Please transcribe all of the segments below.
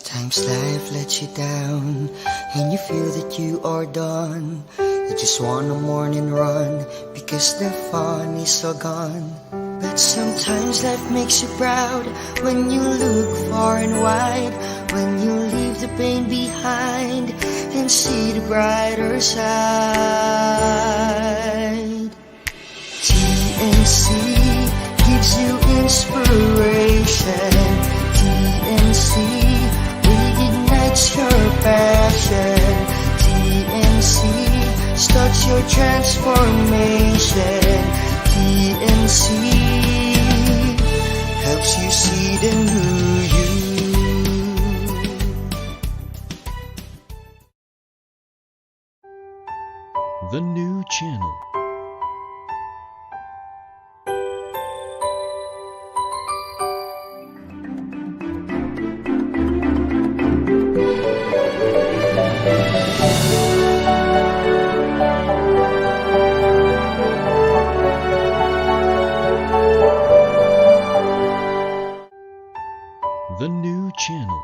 Sometimes life lets you down and you feel that you are done. You just want a morning run because the fun is all gone. But sometimes life makes you proud when you look far and wide, when you leave the pain behind and see the brighter side. TNC gives you inspiration. TNC reignites your passion. TNC starts your transformation. TNC helps you see the new you. The new channel. The new channel.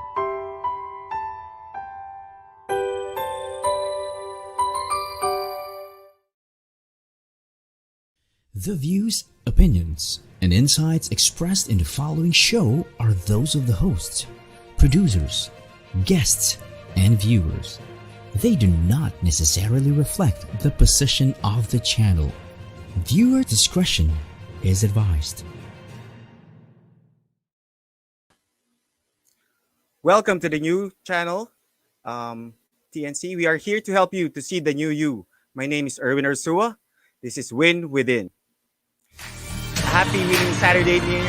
The views, opinions, and insights expressed in the following show are those of the hosts, producers, guests, and viewers. They do not necessarily reflect the position of the channel. Viewer discretion is advised. Welcome to the new channel, TNC. We are here to help you to see the new you. My name is Erwin Ursua. This is Win Within. Happy winning Saturday here.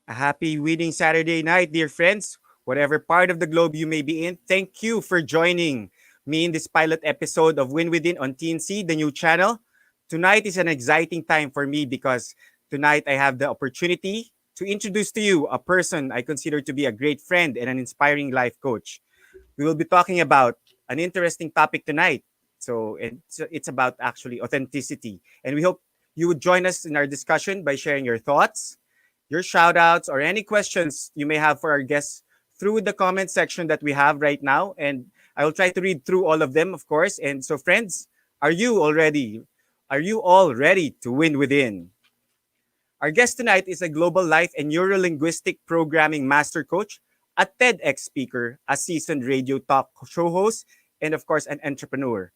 A happy winning Saturday night, dear friends. Whatever part of the globe you may be in, thank you for joining me in this pilot episode of Win Within on TNC, the new channel. Tonight is an exciting time for me because tonight I have the opportunity to introduce to you a person I consider to be a great friend and an inspiring life coach. We will be talking about an interesting topic tonight. So it's about actually authenticity. And we hope you would join us in our discussion by sharing your thoughts, your shout outs, or any questions you may have for our guests through the comment section that we have right now. And I will try to read through all of them, of course. And so, friends, are you all ready to win within? Our guest tonight is a global life and neurolinguistic programming master coach, a TEDx speaker, a seasoned radio talk show host, and of course, an entrepreneur.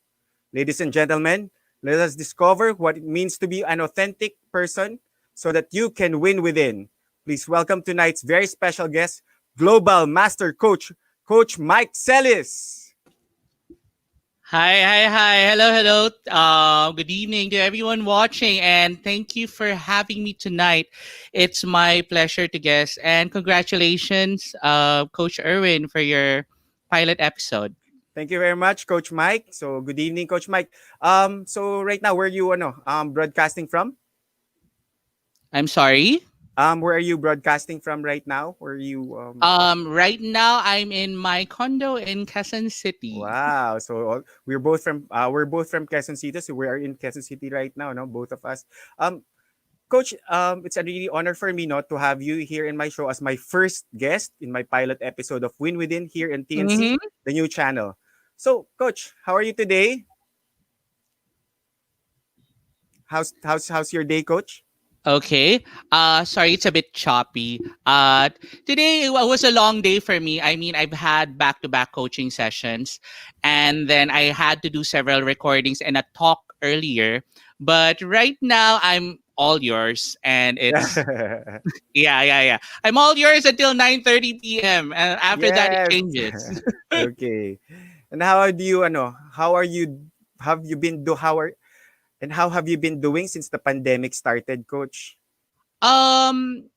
Ladies and gentlemen, let us discover what it means to be an authentic person so that you can win within. Please welcome tonight's very special guest, Global Master Coach, Coach Myke Celis. Hi. Hello. Good evening to everyone watching, and thank you for having me tonight. It's my pleasure to guest, and congratulations, Coach Erwin, for your pilot episode. Thank you very much, Coach Myke. So good evening, Coach Myke. So right now, where are you broadcasting from? I'm sorry. Where are you broadcasting from right now? Where are you? Right now I'm in my condo in Quezon City. Wow. So we're both from Quezon City. So we are in Quezon City right now, no, both of us. Coach, it's a really honor for me not to have you here in my show as my first guest in my pilot episode of Win Within here in TNC, the new channel. So, Coach, how are you today? How's your day, Coach? Okay. Sorry, it's a bit choppy. Today was a long day for me. I mean, I've had back-to-back coaching sessions, and then I had to do several recordings and a talk earlier. But right now, I'm all yours, and it's yeah. I'm all yours until 9:30 p.m. and after that it Yes. changes. Okay. And how do you how are you have you been do how are and how have you been doing since the pandemic started, coach? Um,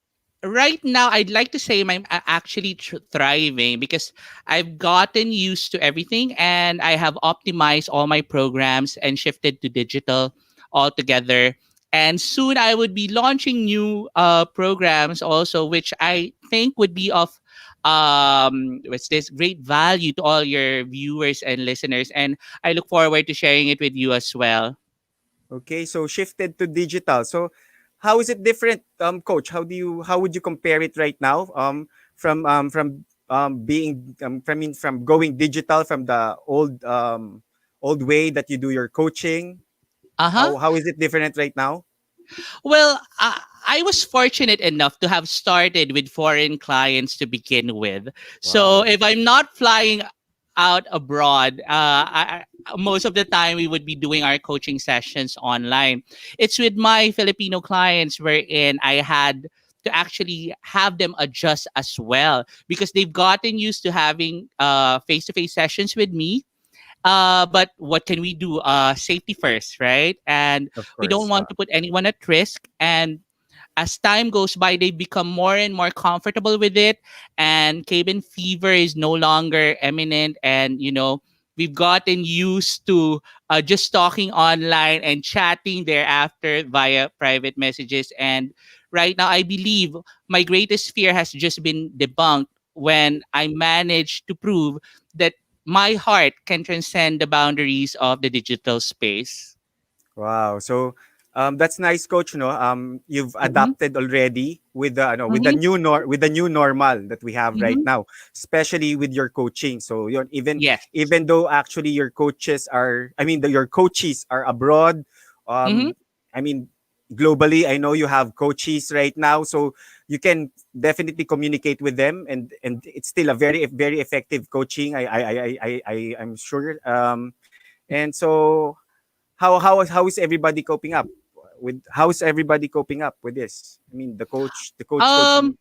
right now, I'd like to say I'm actually thriving because I've gotten used to everything and I have optimized all my programs and shifted to digital altogether. And soon I would be launching new programs also, which I think would be of what's this great value to all your viewers and listeners. And I look forward to sharing it with you as well. Okay, so shifted to digital. So how is it different, coach? How would you compare it right now? From being from going digital from the old way that you do your coaching. Uh huh. How is it different right now? Well, I was fortunate enough to have started with foreign clients to begin with. So Wow. if I'm not flying out abroad, most of the time we would be doing our coaching sessions online. It's with my Filipino clients wherein I had to actually have them adjust as well because they've gotten used to having face-to-face sessions with me, but what can we do? Safety first, right? And Of we don't course. want to put anyone at risk. And as time goes by, they become more and more comfortable with it. And cabin fever is no longer imminent. And, we've gotten used to just talking online and chatting thereafter via private messages. And right now, I believe my greatest fear has just been debunked when I managed to prove that my heart can transcend the boundaries of the digital space. Wow. So that's nice, coach, no? You've Mm-hmm, adapted already with the with the mm-hmm, with the new normal that we have right mm-hmm. now, especially with your coaching. So yun, Yes. even though actually your coaches are your coaches are abroad, Mm-hmm, um I mean globally, I know you have coaches right now, so you can definitely communicate with them, and it's still a very effective coaching. I'm sure. And so how is everybody coping up with how's everybody coping up with this? I mean, the coach Um, coaching.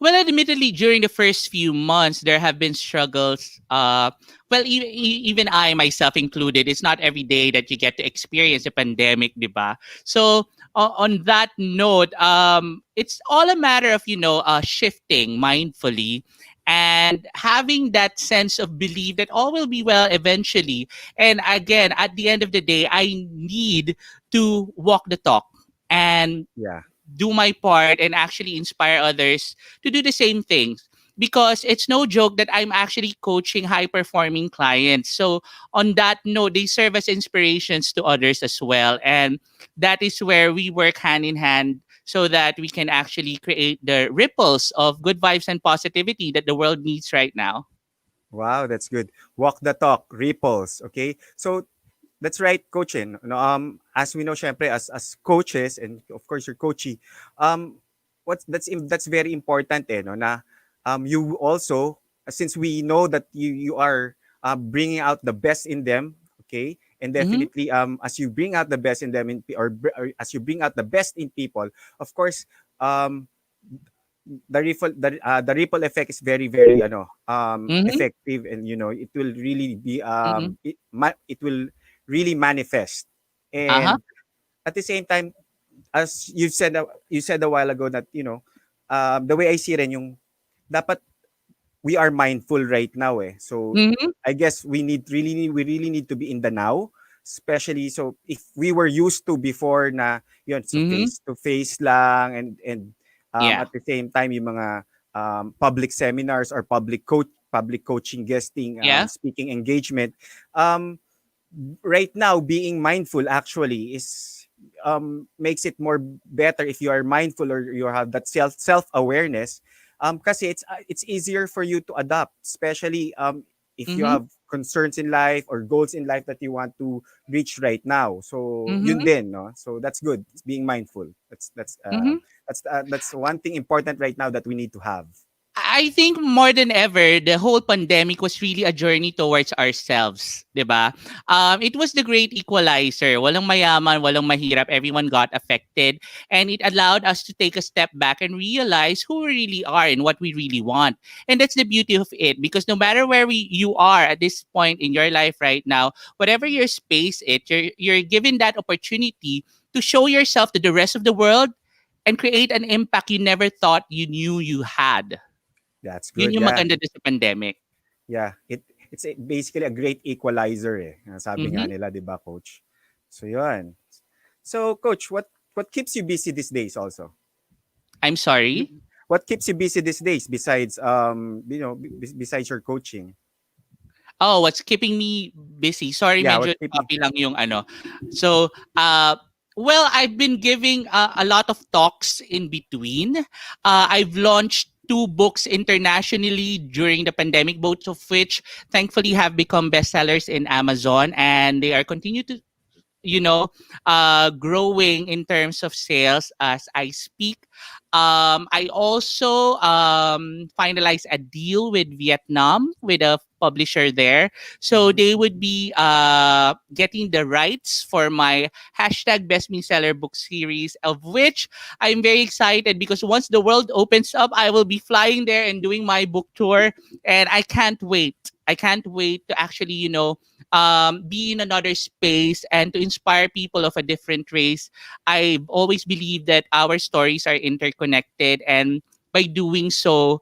well, admittedly, during the first few months, there have been struggles. Well, even I myself included, it's not every day that you get to experience a pandemic, diba? So, on that note, it's all a matter of, shifting mindfully and having that sense of belief that all will be well eventually. And again, at the end of the day, I need to walk the talk and Yeah. do my part and actually inspire others to do the same things, because it's no joke that I'm actually coaching high performing clients. So on that note, they serve as inspirations to others as well, and that is where we work hand in hand so that we can actually create the ripples of good vibes and positivity that the world needs right now. Wow, that's good. Walk the talk, ripples. Okay, so that's right, coaching. As we know, syempre, as coaches, and of course your coachee, what's that's very important, no, na you also, since we know that you are bringing out the best in them, okay, and Mm-hmm. definitely as you bring out the best in them or as you bring out the best in people, of course, um the ripple effect is very Mm-hmm. effective, and it will really be Mm-hmm. it will really manifest. Uh-huh. And at the same time, as you said a while ago, that the way I see rin yung dapat we are mindful right now, so Mm-hmm. I guess we really need to be in the now, especially. So if we were used to before na yun, so Mm-hmm. face to face lang, and Yeah. at the same time yung mga public seminars or public coaching, guesting, Yeah. speaking engagement, um right now being mindful actually is makes it more better if you are mindful or you have that self awareness, kasi it's easier for you to adapt, especially if you Mm-hmm. have concerns in life or goals in life that you want to reach right now. So yun Mm-hmm. din, no, so that's good. It's being mindful. That's Mm-hmm. that's one thing important right now that we need to have. I think more than ever, the whole pandemic was really a journey towards ourselves, 'di ba? It was the great equalizer. Walang mayaman, walang mahirap, everyone got affected, and it allowed us to take a step back and realize who we really are and what we really want. And that's the beauty of it, because no matter where you are at this point in your life right now, whatever your space you're given that opportunity to show yourself to the rest of the world and create an impact you never thought you knew you had. That's Yun good. yung Yeah. maganda doon sa pandemic. Yeah. Basically a great equalizer eh. Sabi nga Mhm. nila, 'di ba, coach? So 'yun. So coach, what keeps you busy these days also? I'm sorry? What keeps you busy these days besides besides your coaching? Oh, what's keeping me busy? Sorry, Yeah, medyo what keeping choppy lang yung ano. So, well, I've been giving a lot of talks in between. I've launched two books internationally during the pandemic, both of which thankfully have become bestsellers in Amazon, and they are continue to growing in terms of sales as I speak. I also finalized a deal with Vietnam with a publisher there. So Mhm. they would be getting the rights for my hashtag best seller book series, of which I'm very excited because once the world opens up, I will be flying there and doing my book tour. And I can't wait. I can't wait to actually, be in another space and to inspire people of a different race. I've always believed that our stories are interconnected, and by doing so,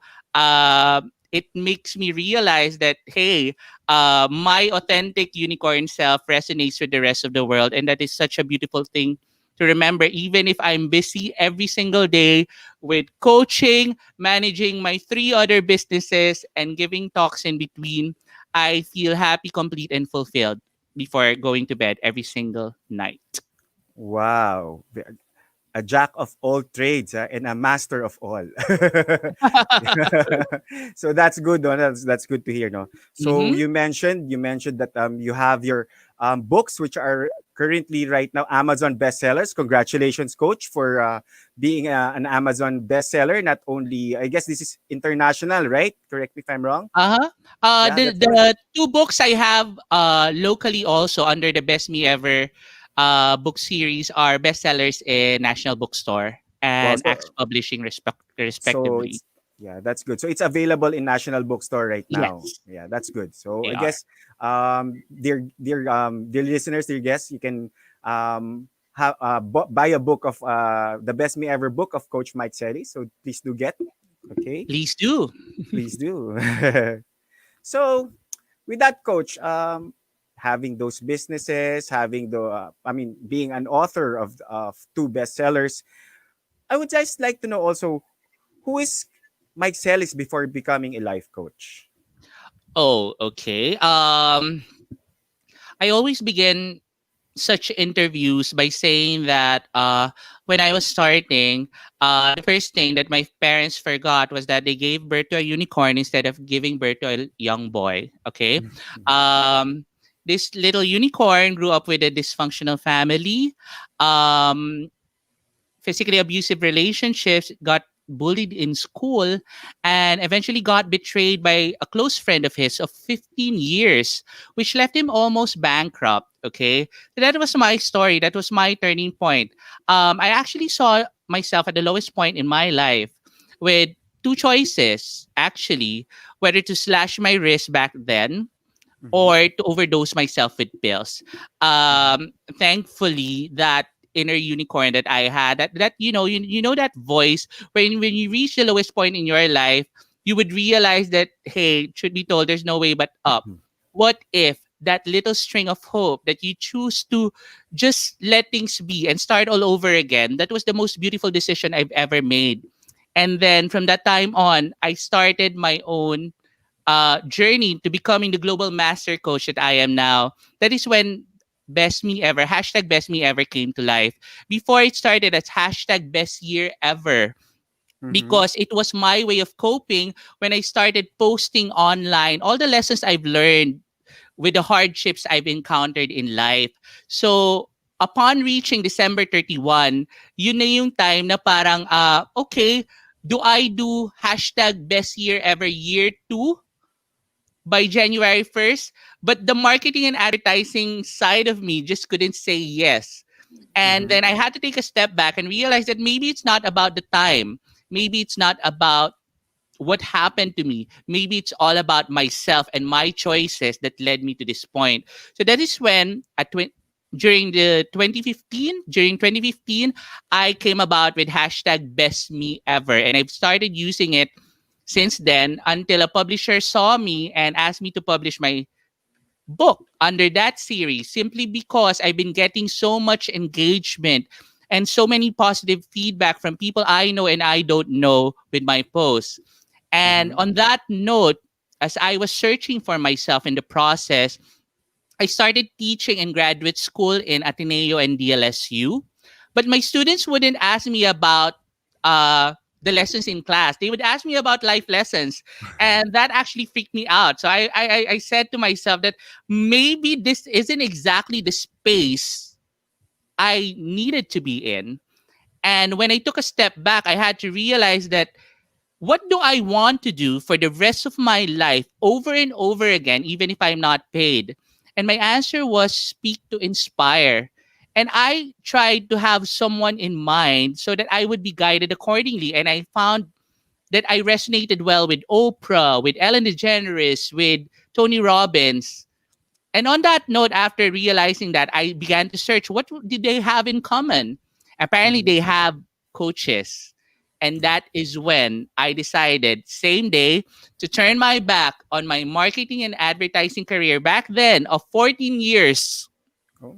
it makes me realize that hey, my authentic unicorn self resonates with the rest of the world, and that is such a beautiful thing to remember. Even if I'm busy every single day with coaching, managing my three other businesses, and giving talks in between, I feel happy, complete, and fulfilled before going to bed every single night. Wow. A jack of all trades and a master of all. So that's good. No? That's good to hear. No. So Mm-hmm. you mentioned that you have your books which are currently right now Amazon bestsellers. Congratulations, coach, for being an Amazon bestseller. Not only I guess this is international, right? Correct me if I'm wrong. Uh-huh. Yeah, The that's good. two books I have locally also under the Best Me Ever book series are bestsellers in National Bookstore Wow. and Axe So Publishing So respectively. it's yeah, that's good. So it's available in National Bookstore right now. Yes, Yeah, that's good. So they I are. guess dear listeners, dear guests, you can buy a book of the Best Me Ever book of Coach Myke Celis. So please do get. Okay, Please do. please do. So with that, coach, having those businesses, having being an author of two bestsellers, I would just like to know also who is Mike Celis before becoming a life coach? Oh, okay. I always begin such interviews by saying that when I was starting, the first thing that my parents forgot was that they gave birth to a unicorn instead of giving birth to a young boy. Okay. Um, this little unicorn grew up with a dysfunctional family. Um, Physically abusive relationships, got bullied in school, and eventually got betrayed by a close friend of his of 15 years, which left him almost bankrupt. Okay. So that was my story. That was my turning point. I actually saw myself at the lowest point in my life with two choices, actually, whether to slash my wrist back then Mhm, or to overdose myself with pills. mhm, Thankfully, that inner unicorn that I had, that you know that voice when you reach the lowest point in your life, you would realize that hey, truth be told, there's no way but up. mhm, What if that little string of hope that you choose to just let things be and start all over again? That was the most beautiful decision I've ever made. And then from that time on, I started my own journey to becoming the global master coach that I am now. That is when best me ever, hashtag best me ever came to life. Before it started as hashtag best year ever, mhm, because it was my way of coping when I started posting online all the lessons I've learned with the hardships I've encountered in life. So, upon reaching December 31, yun na yung time na parang, okay, Do I do hashtag best year ever year 2 by January 1st? But the marketing and advertising side of me just couldn't say yes. And Mm-hmm. then I had to take a step back and realize that maybe it's not about the time. Maybe it's not about what happened to me. Maybe it's all about myself and my choices that led me to this point. So that is when during 2015, I came about with hashtag best me ever. And I've started using it since then until a publisher saw me and asked me to publish my book under that series simply because I've been getting so much engagement and so many positive feedback from people I know and I don't know with my posts. And Mm-hmm. on that note, as I was searching for myself in the process, I started teaching in graduate school in Ateneo and DLSU. But my students wouldn't ask me about uh, the lessons in class. They would ask me about life lessons. And that actually freaked me out. So I said to myself that maybe this isn't exactly the space I needed to be in. And when I took a step back, I had to realize that what do I want to do for the rest of my life over and over again, even if I'm not paid? And my answer was speak to inspire. And I tried to have someone in mind so that I would be guided accordingly. And I found that I resonated well with Oprah, with Ellen DeGeneres, with Tony Robbins. And on that note, after realizing that, I began to search what did they have in common. Apparently, Mm-hmm. they have coaches. And that is when I decided, same day, to turn my back on my marketing and advertising career back then of 14 years Oh,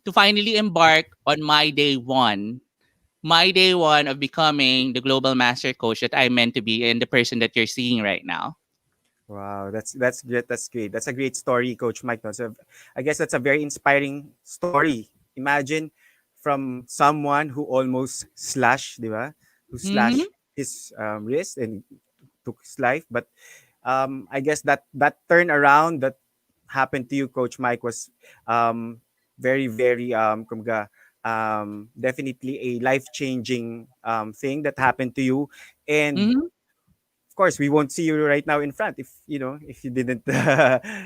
to finally embark on my day one of becoming the global master coach that I meant to be and the person that you're seeing right now. wow, that's great. That's great. That's a great story, Coach Mike. No? So I guess that's a very inspiring story. Imagine from someone who almost slashed, di ba? Who Mm-hmm. slashed his wrist and took his life. But I guess that turnaround that happened to you, Coach Mike, was very, very kumbaga, definitely a life changing thing that happened to you. And Mm-hmm. of course, we won't see you right now in front if you know if you didn't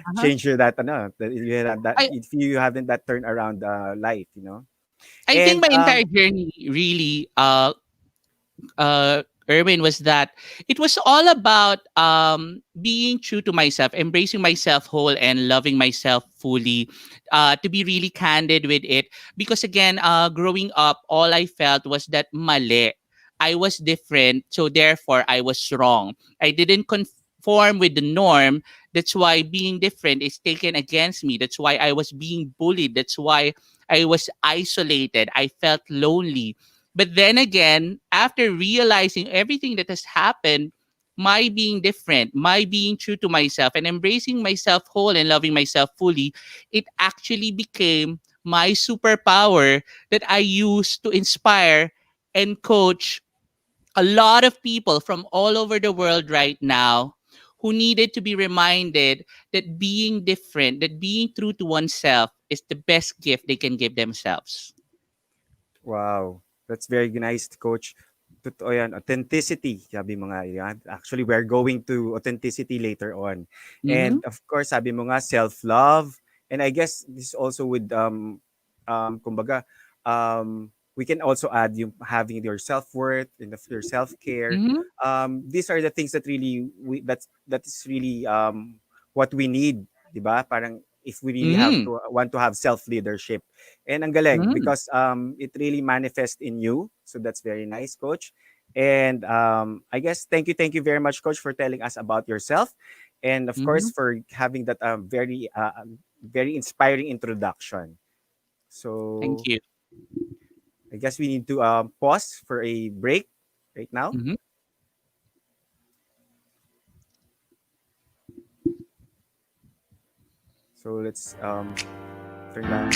Uh-huh. change your that that if you had that I, if you haven't that turn around life, you know. I think And my entire journey really Erwin, was that it was all about being true to myself, embracing myself whole, and loving myself fully. To be really candid with it, because again, growing up, all I felt was that mali. I was different, so therefore I was wrong. I didn't conform with the norm. That's why being different is taken against me. That's why I was being bullied. That's why I was isolated. I felt lonely, but then again, after realizing everything that has happened, my being different, my being true to myself, and embracing myself whole and loving myself fully, it actually became my superpower that I use to inspire and coach a lot of people from all over the world right now who needed to be reminded that being different, that being true to oneself is the best gift they can give themselves. wow, that's very nice, Coach. Totoo yan, authenticity. Sabi mo nga, yan. Actually, we're going to authenticity later on. Mm-hmm. And of course, sabi mo nga, self-love. And I guess this also with, kumbaga, we can also add yung having your self-worth and your self-care. Mm-hmm. These are the things that really, that is really what we need, di ba? Parang if we really have Mm-hmm. to want to have self-leadership. And ang galing Mm-hmm. because it really manifests in you. So that's very nice, Coach. And I guess thank you very much, Coach, for telling us about yourself, and of course Mhm. for having that very inspiring introduction. Thank So you. I guess we need to pause for a break right now. Mhm. So let's turn down.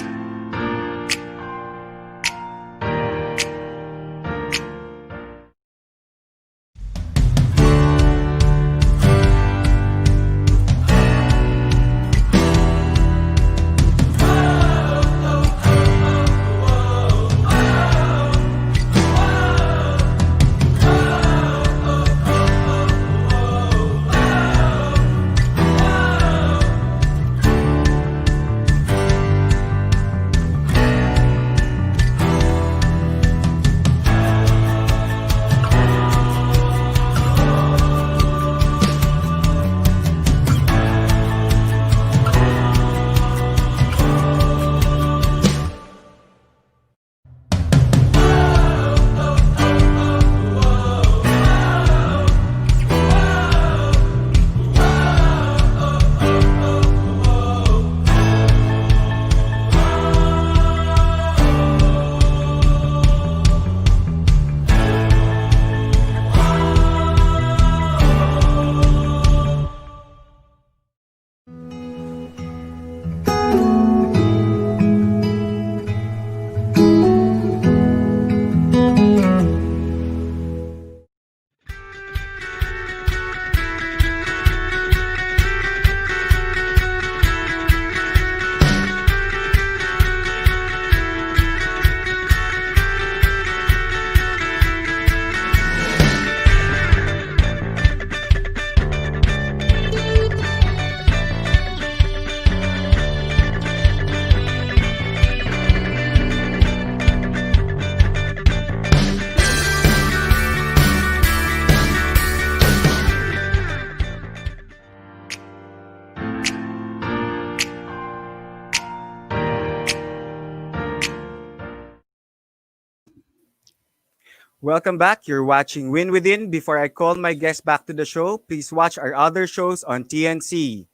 Welcome back. You're watching Win Within. Before I call my guest back to the show, please watch our other shows on TNC.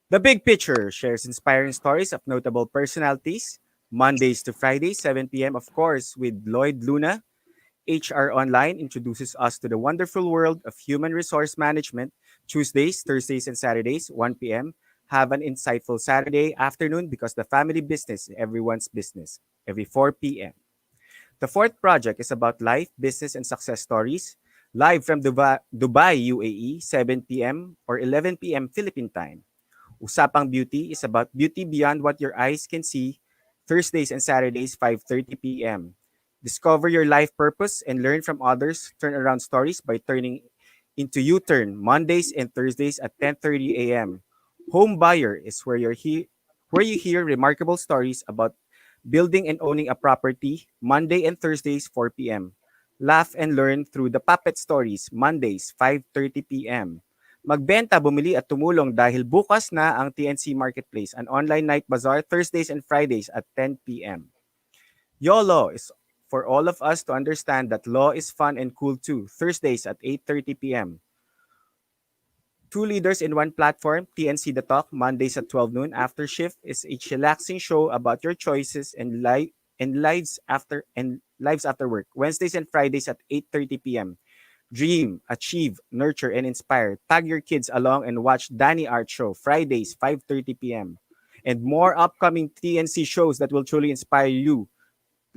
The Big Picture shares inspiring stories of notable personalities. Mondays to Fridays, 7 p.m., of course, with Lloyd Luna. HR Online introduces us to the wonderful world of human resource management. Tuesdays, Thursdays, and Saturdays, 1 p.m. Have an insightful Saturday afternoon because the family business is everyone's business. Every 4 p.m. The fourth project is about life, business, and success stories. Live from Dubai, UAE, 7 p.m. or 11 p.m. Philippine time. Usapang Beauty is about beauty beyond what your eyes can see. Thursdays and Saturdays, 5:30 p.m. Discover your life purpose and learn from others. Turn around stories by turning into U-Turn Mondays and Thursdays at 10:30 a.m. Home Buyer is where you hear remarkable stories about building and owning a property. Monday and Thursdays, 4 p.m. Laugh and learn through the Puppet Stories Mondays, 5:30 p.m. Magbenta, bumili at tumulong dahil bukas na ang TNC Marketplace, an online night bazaar Thursdays and Fridays at 10 p.m. YOLO is for all of us to understand that law is fun and cool too. Thursdays at 8:30 p.m. Two leaders in one platform, TNC The Talk, Mondays at 12 noon. After Shift is a chillaxing show about your choices and lives after work. Wednesdays and Fridays at 8:30 p.m. Dream, achieve, nurture, and inspire. Tag your kids along and watch Danny Art Show, Fridays, 5:30 p.m. And more upcoming TNC shows that will truly inspire you,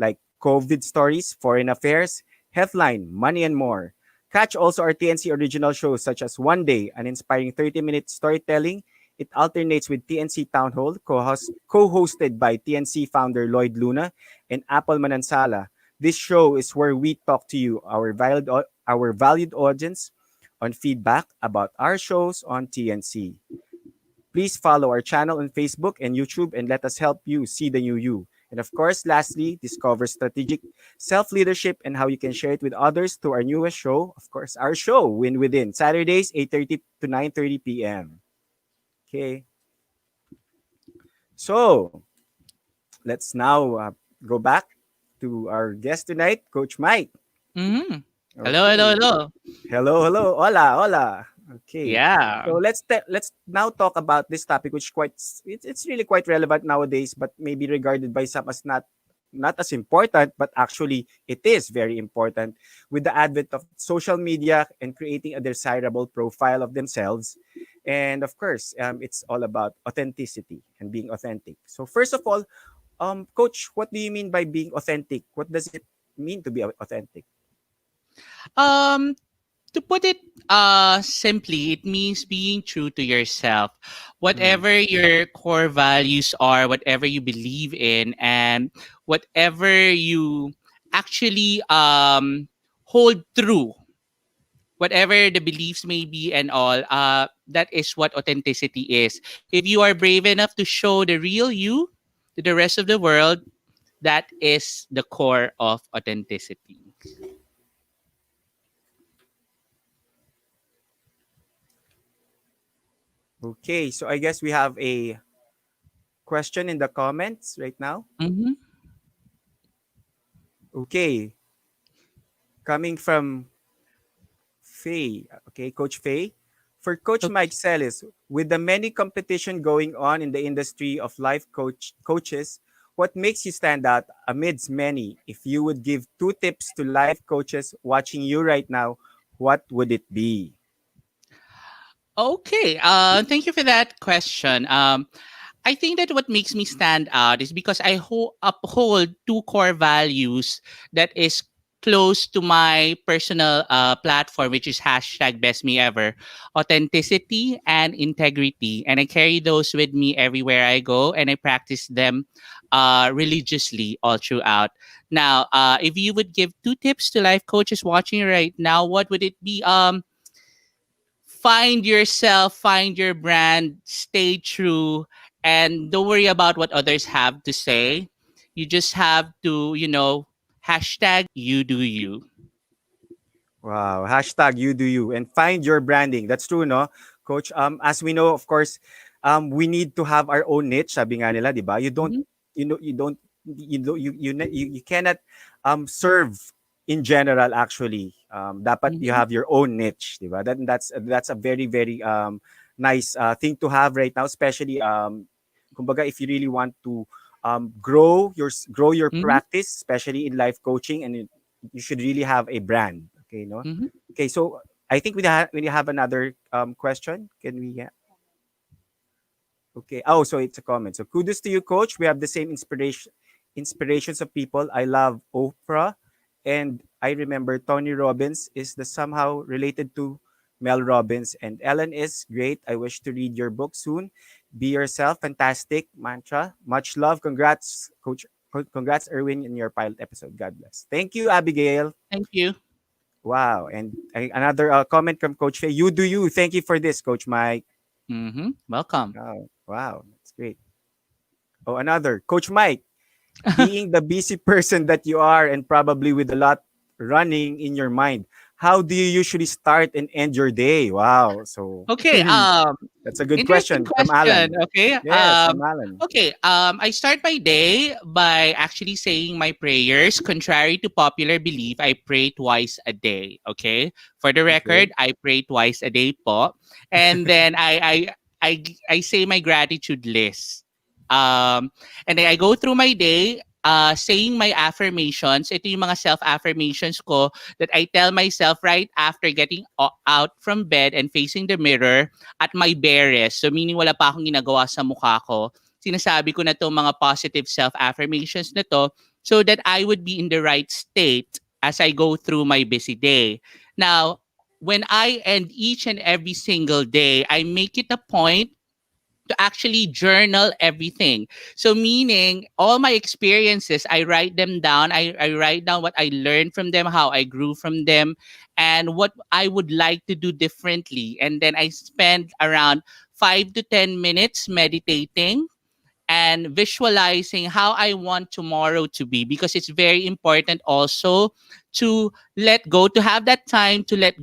like COVID stories, foreign affairs, Healthline, money, and more. Catch also our TNC original shows such as One Day, an inspiring 30-minute storytelling. It alternates with TNC Town Hall, co-hosted by TNC founder Lloyd Luna and Apple Manansala. This show is where we talk to you, our valued audience, on feedback about our shows on TNC. Please follow our channel on Facebook and YouTube and let us help you see the new you. And of course, lastly, discover strategic self-leadership and how you can share it with others to our newest show, of course, our show, Win Within, Saturdays, 8:30 to 9:30 p.m. Okay. So, let's now go back to our guest tonight, Coach Myke. Mm-hmm. Hello, hello, Okay. hello. Hello, hello. Hola, hola. Okay. Yeah. So let's now talk about this topic, which it's really quite relevant nowadays, but maybe regarded by some as not as important, but actually it is very important with the advent of social media and creating a desirable profile of themselves. And of course, it's all about authenticity and being authentic. So first of all, Coach, what do you mean by being authentic? What does it mean to be authentic? Um, to put it simply, it means being true to yourself. Mm, Whatever your core values are, whatever you believe in, and whatever you actually hold true, whatever the beliefs may be and all, that is what authenticity is. If you are brave enough to show the real you to the rest of the world, that is the core of authenticity. okay, so I guess we have a question in the comments right now. Mm-hmm. Okay, coming from Faye. Okay, Coach Faye. For Coach Myke Celis, with the many competition going on in the industry of coaches, what makes you stand out amidst many? If you would give two tips to life coaches watching you right now, what would it be? Okay. Thank you for that question. I think that what makes me stand out is because I uphold two core values that is close to my personal platform, which is hashtag best me ever, authenticity and integrity. And I carry those with me everywhere I go, and I practice them religiously all throughout. Now, if you would give two tips to life coaches watching right now, what would it be? Find yourself, find your brand, stay true, and don't worry about what others have to say. You just have to, hashtag you do you. Wow. Hashtag you do you and find your branding. That's true, no? Coach, as we know, of course, we need to have our own niche. Sabi nga nila, di ba? You don't, Mhm. you know, you don't, you cannot serve. in general actually dapat you Mhm. have your own niche, di ba? That's a very very nice thing to have right now, especially kumbaga if you really want to grow your Mhm. practice, especially in life coaching, and you should really have a brand, okay, no? Mhm. Okay, so I think we have another question. Can we Okay. Oh, so it's a comment. So kudos to you, coach. We have the same inspirations of people. I love Oprah, and I remember Tony Robbins is the somehow related to Mel Robbins, and Ellen is great. I wish to read your book soon. Be yourself. Fantastic mantra. Much love. Congrats, coach. Congrats, Erwin, in your pilot episode. God bless. Thank you, Abigail. Thank you. Wow. And another comment from Coach Faye. You do you. Thank you for this, Coach Mike. Welcome. Oh, wow. That's great. Oh, another. Coach Mike, being the busy person that you are and probably with a lot running in your mind, how do you usually start and end your day? Wow. So Okay. that's a good Interesting question from question. Alan. Okay. Yes, from Alan. Okay. I start my day by actually saying my prayers. Contrary to popular belief, I pray twice a day. Okay. For the Okay. record, I pray twice a day po. And then I say my gratitude list. Um, and then I go through my day saying my affirmations. Ito yung mga self-affirmations ko that I tell myself right after getting out from bed and facing the mirror at my barest. So meaning wala pa akong ginagawa sa mukha ko. Sinasabi ko na to mga positive self-affirmations na to so that I would be in the right state as I go through my busy day. Now, when I end each and every single day, I make it a point to actually journal everything. So meaning all my experiences, I write them down. I write down what I learned from them, how I grew from them, and what I would like to do differently. And then I spend around 5 to 10 minutes meditating and visualizing how I want tomorrow to be, because it's very important also to let go, to have that time to let go